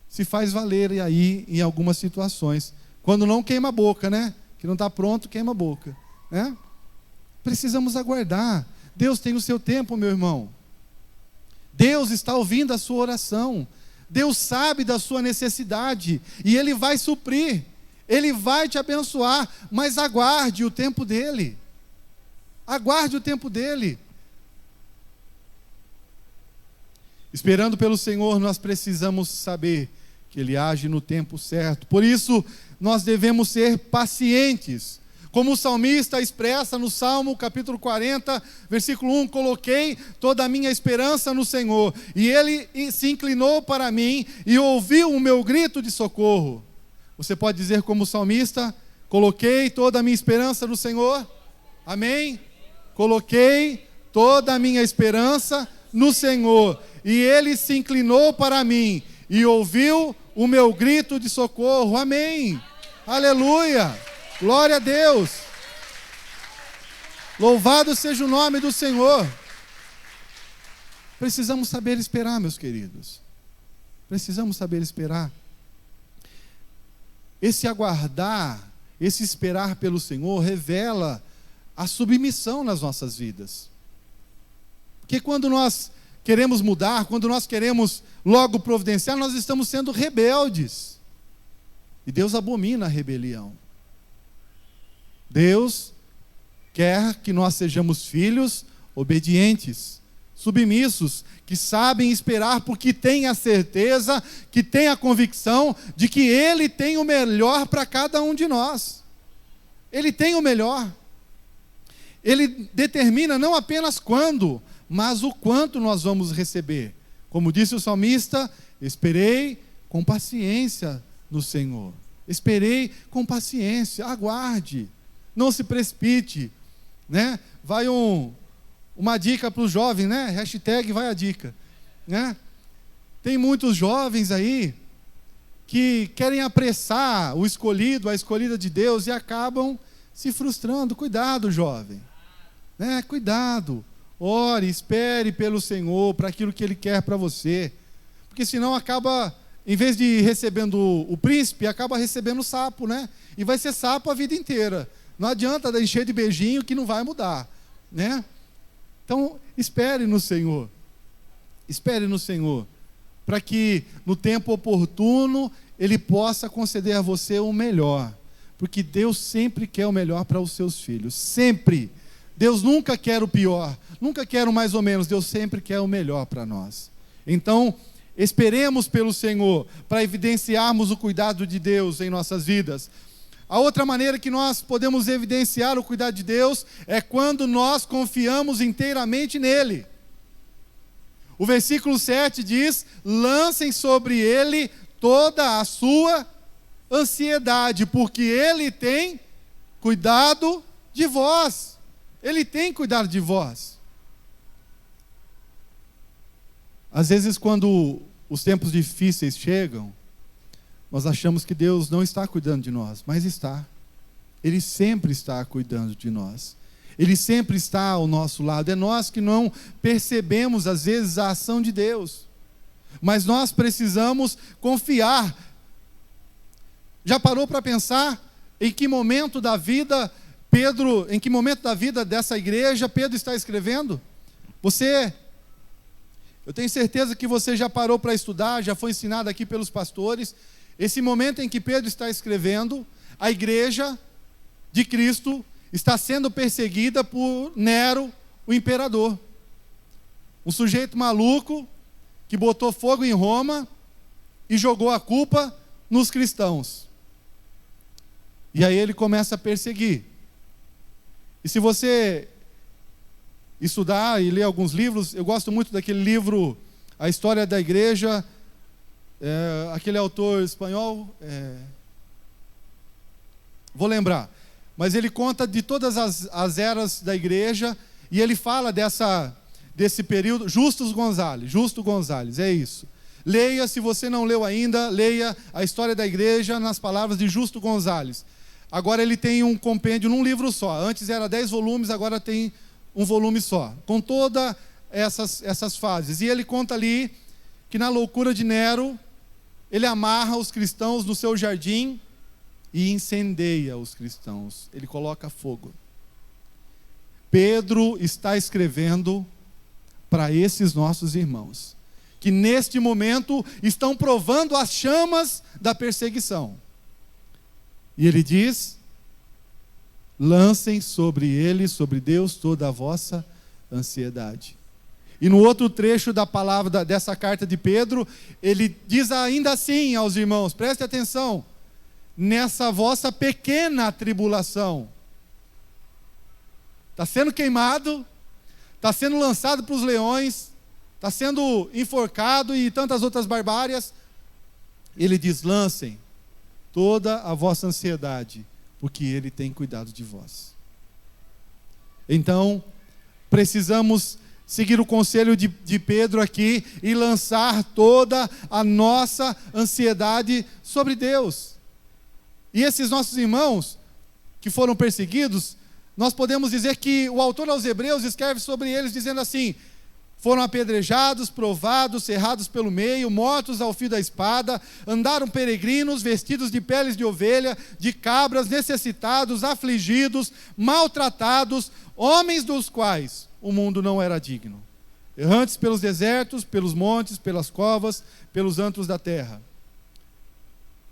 Speaker 4: se faz valer aí em algumas situações. Quando não, queima a boca, né? Que não está pronto, queima a boca, né? Precisamos aguardar. Deus tem o seu tempo, meu irmão. Deus está ouvindo a sua oração. Deus sabe da sua necessidade e Ele vai suprir. Ele vai te abençoar, mas aguarde o tempo dEle. Aguarde o tempo dEle. Esperando pelo Senhor, nós precisamos saber que Ele age no tempo certo. Por isso, nós devemos ser pacientes. Como o salmista expressa no Salmo capítulo 40, versículo 1, coloquei toda a minha esperança no Senhor, e Ele se inclinou para mim e ouviu o meu grito de socorro. Você pode dizer como o salmista, coloquei toda a minha esperança no Senhor? Amém? Coloquei toda a minha esperança no Senhor, e Ele se inclinou para mim e ouviu o meu grito de socorro. Amém? Aleluia! Glória a Deus. Louvado seja o nome do Senhor. Precisamos saber esperar, meus queridos. Precisamos saber esperar. Esse aguardar, esse esperar pelo Senhor revela a submissão nas nossas vidas. Porque quando nós queremos mudar, quando nós queremos logo providenciar, nós estamos sendo rebeldes. E Deus abomina a rebelião. Deus quer que nós sejamos filhos obedientes, submissos, que sabem esperar porque têm a certeza, que têm a convicção de que Ele tem o melhor para cada um de nós. Ele tem o melhor. Ele determina não apenas quando, mas o quanto nós vamos receber. Como disse o salmista, esperei com paciência no Senhor. Esperei com paciência, aguarde. Não se precipite, né? Vai uma dica para os jovens, né? Hashtag vai a dica, né? Tem muitos jovens aí que querem apressar o escolhido, a escolhida de Deus e acabam se frustrando. Cuidado, jovem, né? Cuidado, ore, espere pelo Senhor para aquilo que Ele quer para você, porque senão acaba, em vez de recebendo o príncipe, acaba recebendo o sapo, né? E vai ser sapo a vida inteira. Não adianta encher de beijinho que não vai mudar, né? Então, espere no Senhor. Espere no Senhor, para que no tempo oportuno Ele possa conceder a você o melhor. Porque Deus sempre quer o melhor para os seus filhos. Sempre. Deus nunca quer o pior, nunca quer o mais ou menos. Deus sempre quer o melhor para nós. Então, esperemos pelo Senhor, para evidenciarmos o cuidado de Deus em nossas vidas. A outra maneira que nós podemos evidenciar o cuidado de Deus é quando nós confiamos inteiramente nele. O versículo 7 diz: lancem sobre ele toda a sua ansiedade, porque ele tem cuidado de vós. Ele tem cuidado de vós. Às vezes, quando os tempos difíceis chegam, nós achamos que Deus não está cuidando de nós, mas está. Ele sempre está cuidando de nós. Ele sempre está ao nosso lado. É nós que não percebemos, às vezes, a ação de Deus. Mas nós precisamos confiar. Já parou para pensar em que momento da vida em que momento da vida dessa igreja Pedro está escrevendo? Eu tenho certeza que você já parou para estudar, já foi ensinado aqui pelos pastores. Esse momento em que Pedro está escrevendo, a igreja de Cristo está sendo perseguida por Nero, o imperador. Um sujeito maluco que botou fogo em Roma e jogou a culpa nos cristãos. E aí ele começa a perseguir. E se você estudar e ler alguns livros, eu gosto muito daquele livro, A História da Igreja, aquele autor espanhol, vou lembrar, mas ele conta de todas as eras da igreja, e ele fala desse período, Justo Gonzalez, é isso. Leia, se você não leu ainda, leia a história da igreja nas palavras de Justo Gonzalez. Agora ele tem um compêndio num livro só. Antes era 10 volumes, agora tem um volume só, com todas essas fases. E ele conta ali que na loucura de Nero, ele amarra os cristãos no seu jardim e incendeia os cristãos. Ele coloca fogo. Pedro está escrevendo para esses nossos irmãos, que neste momento estão provando as chamas da perseguição. E ele diz: lancem sobre ele, sobre Deus, toda a vossa ansiedade. E no outro trecho da palavra dessa carta de Pedro, ele diz ainda assim aos irmãos: preste atenção, nessa vossa pequena tribulação. Está sendo queimado, está sendo lançado para os leões, está sendo enforcado e tantas outras barbárias. Ele diz: lancem toda a vossa ansiedade, porque Ele tem cuidado de vós. Então, precisamos seguir o conselho de Pedro aqui e lançar toda a nossa ansiedade sobre Deus. E esses nossos irmãos que foram perseguidos, nós podemos dizer que o autor aos Hebreus escreve sobre eles dizendo assim: foram apedrejados, provados, cerrados pelo meio, mortos ao fio da espada, andaram peregrinos, vestidos de peles de ovelha, de cabras, necessitados, afligidos, maltratados, homens dos quais o mundo não era digno, errantes pelos desertos, pelos montes, pelas covas, pelos antros da terra.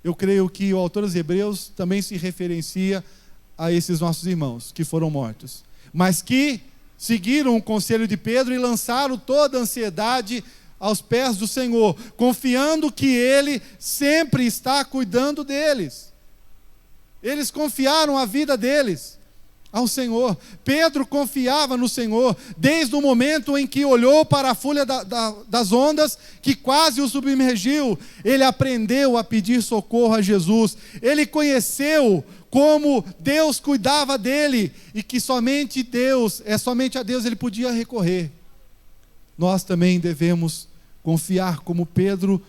Speaker 4: Eu creio que o autor dos Hebreus também se referencia a esses nossos irmãos que foram mortos, mas que seguiram o conselho de Pedro e lançaram toda a ansiedade aos pés do Senhor, confiando que Ele sempre está cuidando deles. Eles confiaram a vida deles ao Senhor. Pedro confiava no Senhor, desde o momento em que olhou para a fúria das ondas, que quase o submergiu. Ele aprendeu a pedir socorro a Jesus. Ele conheceu como Deus cuidava dele, e que somente a Deus ele podia recorrer. Nós também devemos confiar como Pedro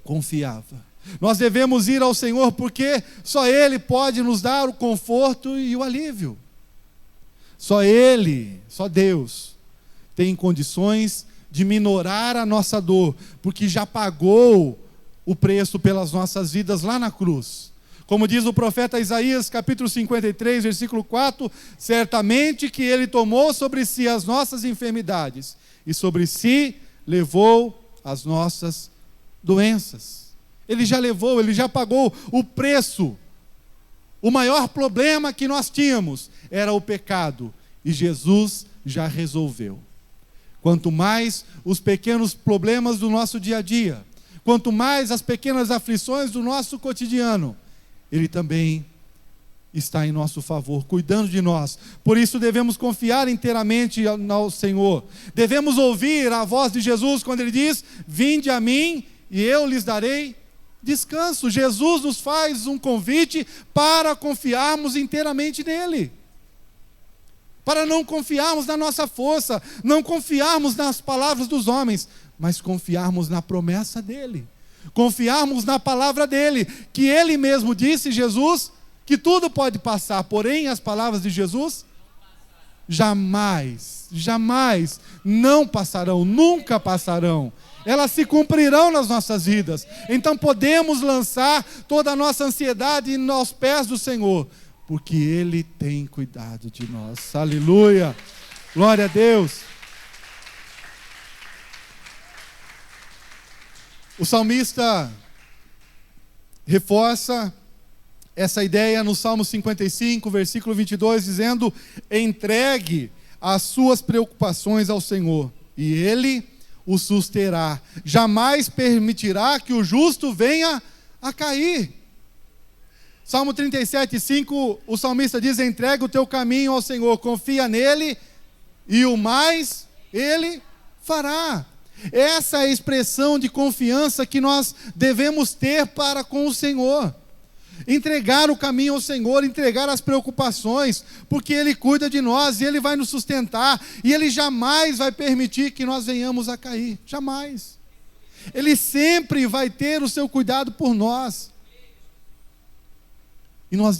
Speaker 4: confiava. Nós devemos ir ao Senhor, porque só Ele pode nos dar o conforto e o alívio. Só Ele, só Deus, tem condições de minorar a nossa dor, porque já pagou o preço pelas nossas vidas lá na cruz. Como diz o profeta Isaías, capítulo 53, versículo 4, certamente que Ele tomou sobre si as nossas enfermidades, e sobre si levou as nossas doenças. Ele já levou, Ele já pagou o preço. O maior problema que nós tínhamos era o pecado, e Jesus já resolveu. Quanto mais os pequenos problemas do nosso dia a dia, quanto mais as pequenas aflições do nosso cotidiano, Ele também está em nosso favor, cuidando de nós. Por isso devemos confiar inteiramente ao Senhor. Devemos ouvir a voz de Jesus quando Ele diz: vinde a mim e eu lhes darei descanso. Jesus nos faz um convite para confiarmos inteiramente nele, para não confiarmos na nossa força, não confiarmos nas palavras dos homens, mas confiarmos na promessa dele, confiarmos na palavra dele, que ele mesmo disse, Jesus, que tudo pode passar, porém as palavras de Jesus jamais não passarão, nunca passarão. Elas se cumprirão nas nossas vidas. Então podemos lançar toda a nossa ansiedade aos pés do Senhor, porque Ele tem cuidado de nós. Aleluia, glória a Deus. O salmista reforça essa ideia no Salmo 55, versículo 22, dizendo: entregue as suas preocupações ao Senhor, e Ele o susterá. Jamais permitirá que o justo venha a cair. Salmo 37, 5, o salmista diz: entrega o teu caminho ao Senhor, confia nele, e o mais Ele fará. Essa é a expressão de confiança que nós devemos ter para com o Senhor. entregar o caminho ao Senhor, entregar as preocupações, porque Ele cuida de nós e Ele vai nos sustentar, e Ele jamais vai permitir que nós venhamos a cair, jamais. Ele sempre vai ter o seu cuidado por nós. E nós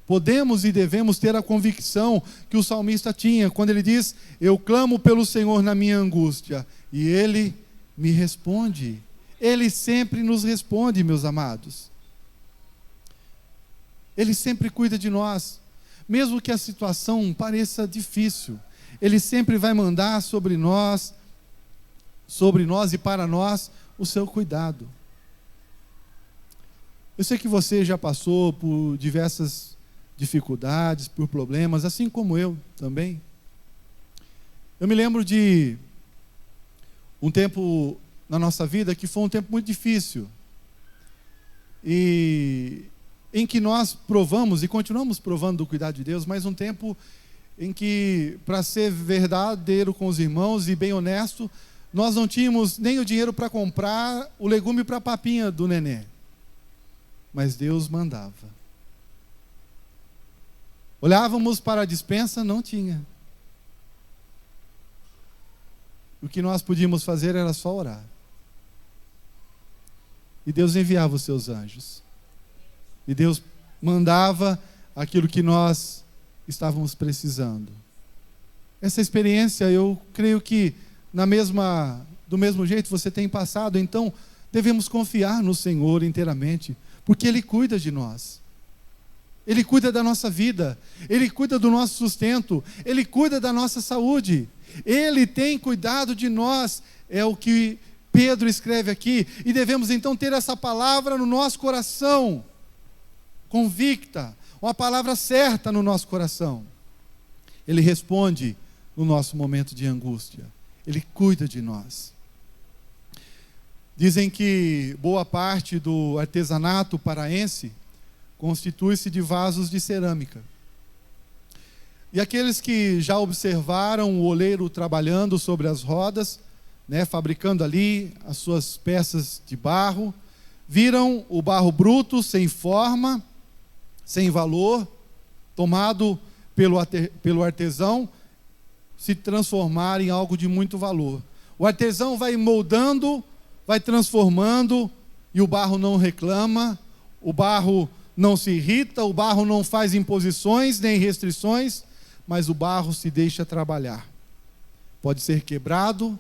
Speaker 4: podemos e devemos ter a convicção que o salmista tinha, quando ele diz: eu clamo pelo Senhor na minha angústia, e Ele me responde. Ele sempre nos responde, meus amados. Ele sempre cuida de nós, mesmo que a situação pareça difícil. Ele sempre vai mandar sobre nós e para nós o seu cuidado. Eu sei que você já passou por diversas dificuldades, por problemas, assim como eu também. Eu me lembro de um tempo na nossa vida que foi um tempo muito difícil, e em que nós provamos e continuamos provando do cuidado de Deus, mas um tempo em que, para ser verdadeiro com os irmãos e bem honesto, nós não tínhamos nem o dinheiro para comprar o legume para a papinha do nenê, mas Deus mandava. Olhávamos para a despensa, não tinha. O que nós podíamos fazer era só orar. E Deus enviava os seus anjos. E Deus mandava aquilo que nós estávamos precisando. Essa experiência, eu creio que do mesmo jeito você tem passado, então devemos confiar no Senhor inteiramente, porque Ele cuida de nós. Ele cuida da nossa vida, Ele cuida do nosso sustento, Ele cuida da nossa saúde, Ele tem cuidado de nós, é o que Pedro escreve aqui, e devemos então ter essa palavra no nosso coração, convicta, uma palavra certa no nosso coração. Ele responde no nosso momento de angústia, Ele cuida de nós. Dizem que boa parte do artesanato paraense constitui-se de vasos de cerâmica. E aqueles que já observaram o oleiro trabalhando sobre as rodas, fabricando ali as suas peças de barro, viram o barro bruto, sem forma, sem valor, tomado pelo artesão, se transformar em algo de muito valor. O artesão vai moldando, vai transformando, e o barro não reclama, o barro não se irrita, o barro não faz imposições nem restrições, mas o barro se deixa trabalhar. Pode ser quebrado,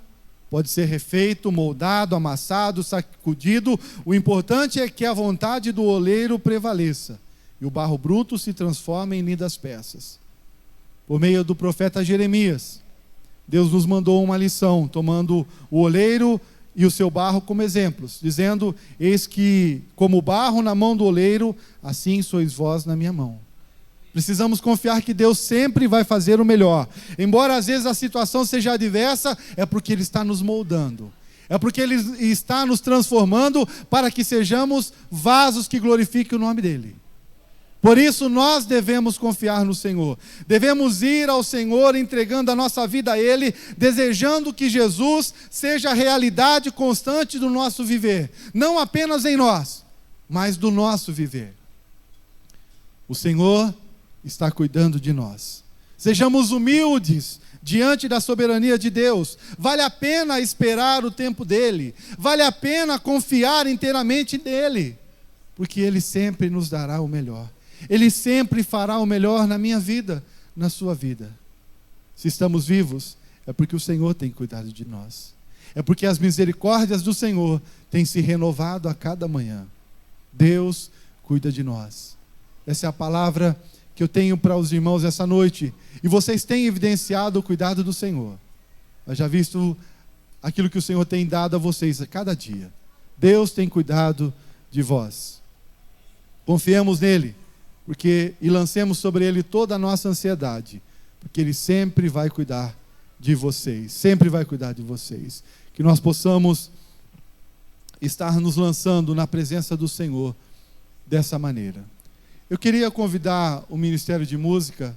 Speaker 4: pode ser refeito, moldado, amassado, sacudido. O importante é que a vontade do oleiro prevaleça e o barro bruto se transforma em lindas peças. Por meio do profeta Jeremias, Deus nos mandou uma lição, tomando o oleiro e o seu barro como exemplos, dizendo: eis que, como barro na mão do oleiro, assim sois vós na minha mão. Precisamos confiar que Deus sempre vai fazer o melhor. Embora às vezes a situação seja adversa, é porque Ele está nos moldando. É porque Ele está nos transformando para que sejamos vasos que glorifiquem o nome dEle. Por isso nós devemos confiar no Senhor. Devemos ir ao Senhor entregando a nossa vida a Ele, desejando que Jesus seja a realidade constante do nosso viver. Não apenas em nós, mas do nosso viver. O Senhor está cuidando de nós. Sejamos humildes diante da soberania de Deus. Vale a pena esperar o tempo dEle. Vale a pena confiar inteiramente nele, porque Ele sempre nos dará o melhor. Ele sempre fará o melhor na minha vida, na sua vida. Se estamos vivos, é porque o Senhor tem cuidado de nós. É porque as misericórdias do Senhor têm se renovado a cada manhã. Deus cuida de nós. Essa é a palavra que eu tenho para os irmãos essa noite. E vocês têm evidenciado o cuidado do Senhor. Eu já visto aquilo que o Senhor tem dado a vocês a cada dia. Deus tem cuidado de vós. Confiemos nele, e lancemos sobre Ele toda a nossa ansiedade, porque Ele sempre vai cuidar de vocês, sempre vai cuidar de vocês. Que nós possamos estar nos lançando na presença do Senhor dessa maneira. Eu queria convidar o Ministério de Música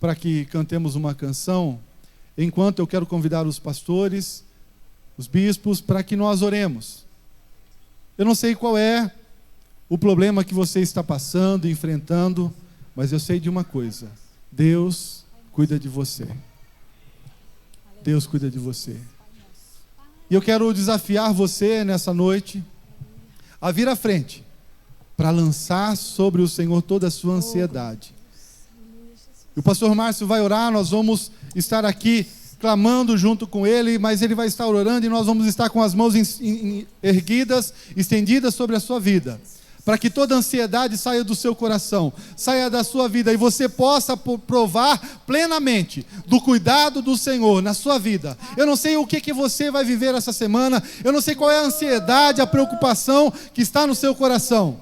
Speaker 4: para que cantemos uma canção, enquanto eu quero convidar os pastores, os bispos, para que nós oremos. Eu não sei qual é o problema que você está passando, enfrentando, mas eu sei de uma coisa: Deus cuida de você. Deus cuida de você. E eu quero desafiar você nessa noite a vir à frente para lançar sobre o Senhor toda a sua ansiedade. E o pastor Márcio vai orar, nós vamos estar aqui clamando junto com ele, mas ele vai estar orando e nós vamos estar com as mãos erguidas, estendidas sobre a sua vida, para que toda ansiedade saia do seu coração, saia da sua vida e você possa provar plenamente do cuidado do Senhor na sua vida. Eu não sei o que você vai viver essa semana, eu não sei qual é a ansiedade, a preocupação que está no seu coração,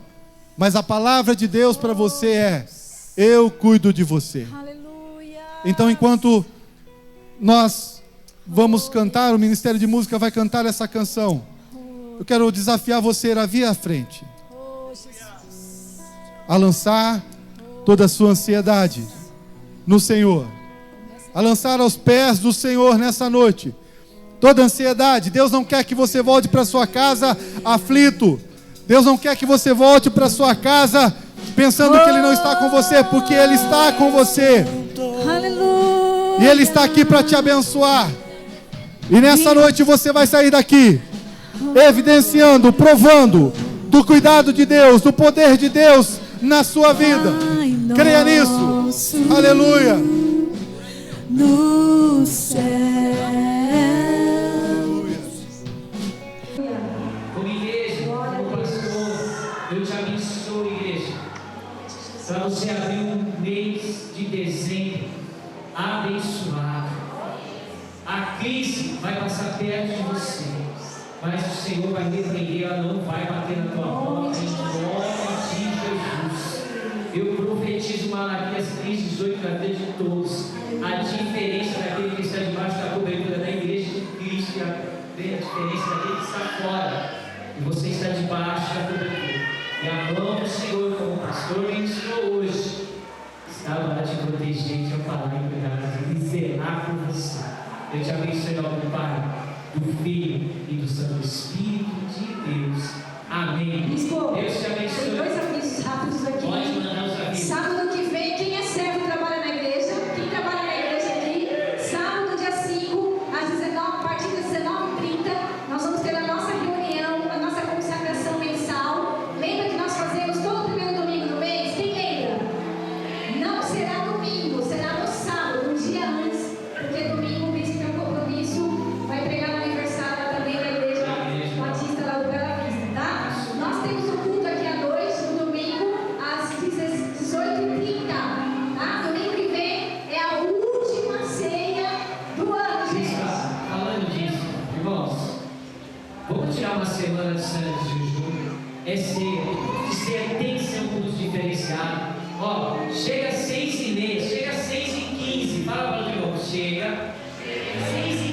Speaker 4: mas a palavra de Deus para você é: eu cuido de você.
Speaker 2: Aleluia.
Speaker 4: Então, enquanto nós vamos cantar, o Ministério de Música vai cantar essa canção, eu quero desafiar você a vir à frente, a lançar toda a sua ansiedade no Senhor, a lançar aos pés do Senhor nessa noite toda a ansiedade. Deus não quer que você volte para sua casa aflito. Deus não quer que você volte para sua casa pensando que Ele não está com você, porque Ele está com você.
Speaker 2: Aleluia.
Speaker 4: E Ele está aqui para te abençoar. E nessa noite você vai sair daqui evidenciando, provando do cuidado de Deus, do poder de Deus na sua vida. Creia nisso. Aleluia.
Speaker 2: No céu.
Speaker 3: Como igreja, como pastor, eu te abençoo, igreja, para você abrir um mês de dezembro abençoado. A crise vai passar perto de você, mas o Senhor vai repreender, ela não vai bater na tua porta, em nome de Jesus. Eu profetizo Malaquias 3:18 na vida de todos. A diferença daquele que está debaixo da cobertura da igreja de Cristo e a diferença daquele que está fora. E você está debaixo da cobertura. E a mão do Senhor, como o pastor me ensinou hoje, está lá te proteger, te amparar e cuidar, e zelar por você. Eu te abençoe em nome do Pai, do Filho e do Santo Espírito de Deus. Amém.
Speaker 5: Bispo,
Speaker 3: Deus te abençoe.
Speaker 5: tem 2 avisos rápidos aqui.
Speaker 3: Pode mandar os avisos.
Speaker 5: Sábado que vem, quem é servo trabalha na igreja. Quem trabalha na igreja aqui, sábado, dia 5, a partir das 19h30, nós vamos ter a nossa reunião, a nossa consagração mensal. Lembra que nós fazemos todo o primeiro domingo do mês? Quem lembra? Não será domingo, será no sábado, um dia antes, porque domingo o bispo tem um compromisso, vai pregar no aniversário lá também da igreja Batista lá do Bela Vista, tá? Nós temos um culto aqui à noite, no domingo, às 18h30, tá? Domingo que vem é a última ceia do ano, gente.
Speaker 3: Falando disso, irmãos, vamos tirar uma semana de Santo Jejum. É ceia. De ceia tem que ser um culto diferenciado. Ó, chega às 6h30, chega às 6h15. Fala para o irmão, chega 6h15.